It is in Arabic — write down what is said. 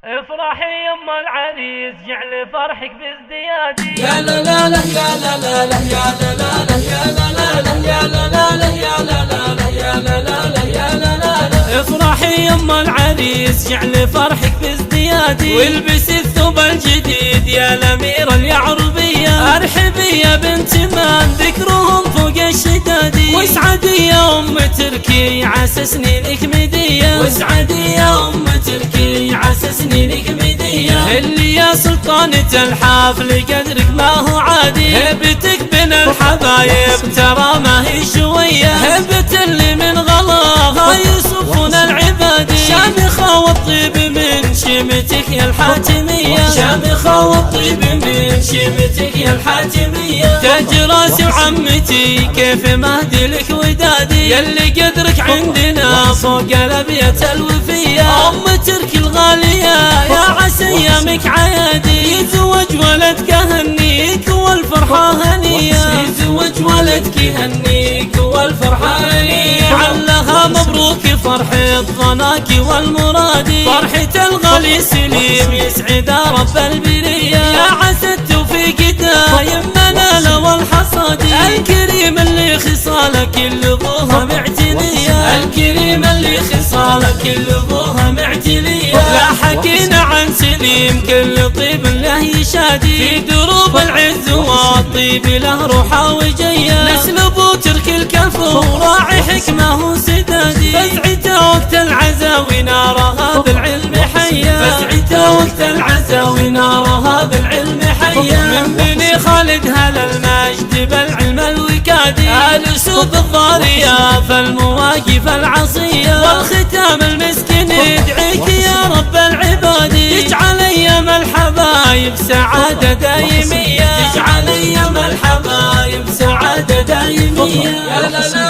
افرحي يما العريس جعل فرحك بازديادي. يا لا لا لا يا لا لا لا يا لا لا لا يا لا لا لا يا لا لا لا يا لا لا لا يا لا لا لا يا لا لا لا. افرحي يما العريس جعل فرحك بازديادي، والبسي الثوب الجديد يا الأميرة اليعربية. ارحبي يا بنت من ذكرهم فوق الشدادي، واسعدي يا ام تركي عسى سنينك مدية، واسعدي يا ام تركي عسى سنينك مدية. اللي يا سلطانة الحفل قدرك ما هو عادي، هبتك بين الحبايب ترى ما هي شوية، هبة اللي من غلاها يصفون العبادي. شامخة والطيب من شمتك يا الحاتمية، شامخة والطيب من شمتك يا الحاتمية. تاج راسي وعمتي كيف مهدي لك ودادي، يلي قدرك عندنا فوق الابيات الوفية. ام تركي الغالية يا عسى ايامك عيادي، يتزوج ولدك هنيك والفرحة هنية، يتزوج ولدك هنيك والفرحة هنية. علها مبروك فرحة ظناك والمرادي، فرحة الغالي سليم يسعد رب البرية. يا عسى التوفيق دايم منال والحصادي، الكريم اللي خصالك اللي ابوها معتنية، الكريم اللي خصالك اللي ابوها معتنية. لا حكينا عن سليم كل طيب له يشادي، في دروب العز والطيب له روحه وجيه. نسل ابو تركي الكفو راعي حكمه وسدادي، فزعته وقت العزا ونارها بالعلم حيه، فزعته وقت العزا ونارها بالعلم حيه. من بني خالد هل المجد بالعلم الوكادي، آل سوق الضارية فالمواقف العصية. والختام المسكين يدعيك يا رب العباد، يجعل ايام الحبايب سعادة دايمية، يجعل ايام الحبايب سعادة دايمية. يا لا لا